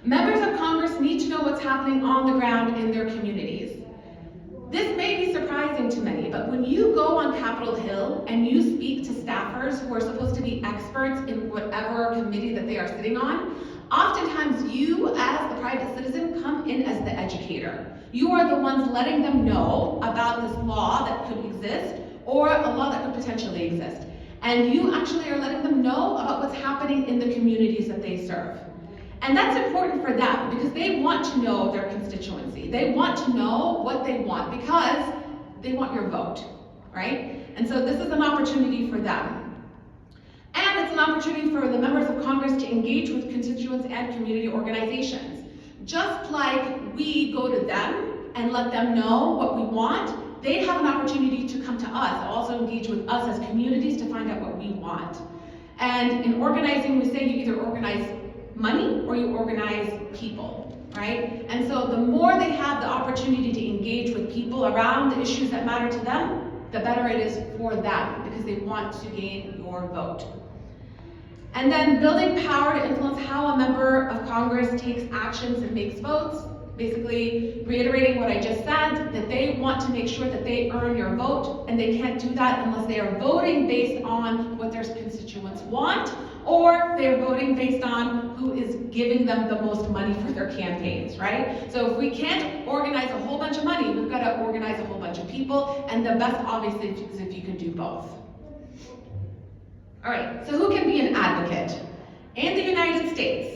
Members of Congress need to know what's happening on the ground in their communities. This may be surprising to many, but when you go on Capitol Hill and you speak to staffers who are supposed to be experts in whatever committee that they are sitting on, oftentimes you, as the private citizen, come in as the educator. You are the ones letting them know about this law that could exist or a law that could potentially exist. And you actually are letting them know about what's happening in the communities that they serve. And that's important for them because they want to know their constituency. They want to know what they want because they want your vote, right? And so this is an opportunity for them. And it's an opportunity for the members of Congress to engage with constituents and community organizations. Just like we go to them and let them know what we want, they have an opportunity to come to us, also engage with us as communities to find out what we want. And in organizing, we say you either organize money or you organize people, right? And so the more they have the opportunity to engage with people around the issues that matter to them, the better it is for them because they want to gain your vote. And then building power to influence how a member of Congress takes actions and makes votes, basically reiterating what I just said, that they want to make sure that they earn your vote, and they can't do that unless they are voting based on what their constituents want, or they're voting based on who is giving them the most money for their campaigns, right? So if we can't organize a whole bunch of money, we've got to organize a whole bunch of people, and the best obviously is if you can do both. All right, so who can be an advocate? In the United States,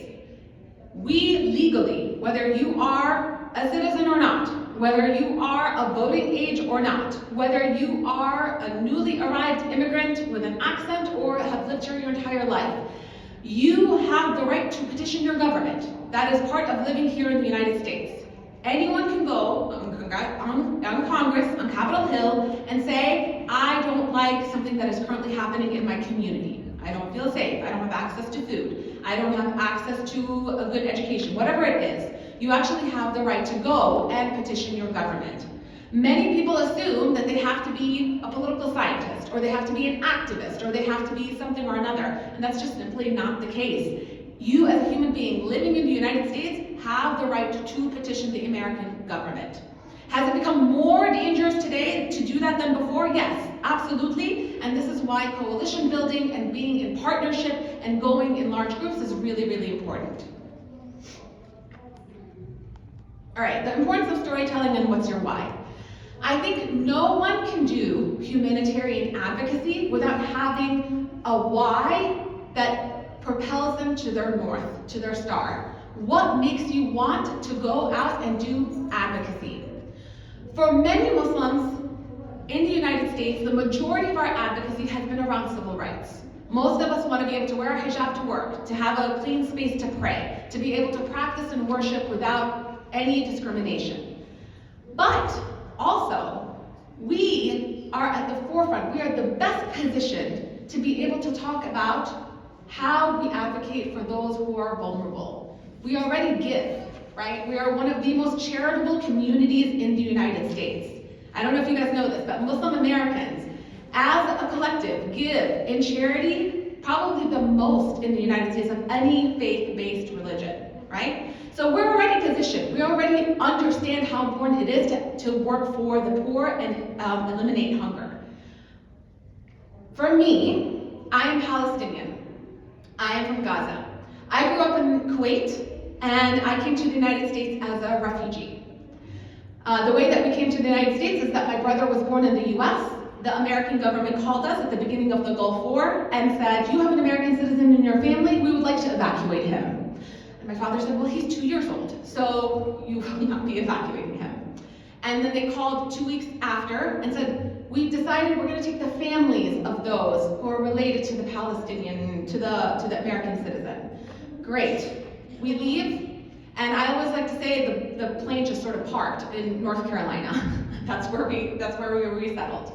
we legally, whether you are a citizen or not, whether you are of voting age or not, whether you are a newly arrived immigrant with an accent or have lived here your entire life, you have the right to petition your government. That is part of living here in the United States. Anyone can go on Congress, on Capitol Hill, and say, I don't like something that is currently happening in my community. I don't feel safe, I don't have access to food, I don't have access to a good education, whatever it is. You actually have the right to go and petition your government. Many people assume that they have to be a political scientist, or they have to be an activist, or they have to be something or another, and that's just simply not the case. You as a human being living in the United States have the right to petition the American government. Has it become more dangerous today to do that than before? Yes, absolutely. And this is why coalition building and being in partnership and going in large groups is really, really important. All right, the importance of storytelling and what's your why. I think no one can do humanitarian advocacy without having a why that propels them to their north, to their star. What makes you want to go out and do advocacy? For many Muslims in the United States, the majority of our advocacy has been around civil rights. Most of us want to be able to wear a hijab to work, to have a clean space to pray, to be able to practice and worship without any discrimination. But also, we are at the forefront. We are the best positioned to be able to talk about how we advocate for those who are vulnerable. We already give, right? We are one of the most charitable communities in the United States. I don't know if you guys know this, but Muslim Americans, as a collective, give in charity probably the most in the United States of any faith-based religion, right? So we're already positioned. We already understand how important it is to work for the poor and eliminate hunger. For me, I am Palestinian. I am from Gaza. I grew up in Kuwait, and I came to the United States as a refugee. The way that we came to the United States is that my brother was born in the US. The American government called us at the beginning of the Gulf War and said, you have an American citizen in your family, we would like to evacuate him. And my father said, well, he's 2 years old, so you will not be evacuating him. And then they called 2 weeks after and said, we've decided we're gonna take the families of those who are related to the Palestinian, to the American citizen. Great, we leave. And I always like to say the plane just sort of parked in North Carolina. That's where we were resettled.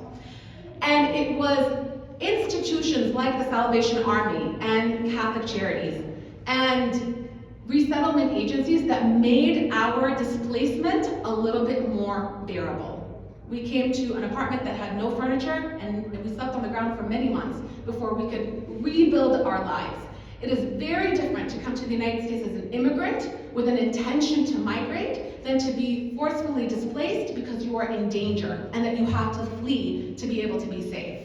And it was institutions like the Salvation Army and Catholic Charities and resettlement agencies that made our displacement a little bit more bearable. We came to an apartment that had no furniture, and we slept on the ground for many months before we could rebuild our lives. It is very different to come to the United States as an immigrant with an intention to migrate than to be forcefully displaced because you are in danger and that you have to flee to be able to be safe.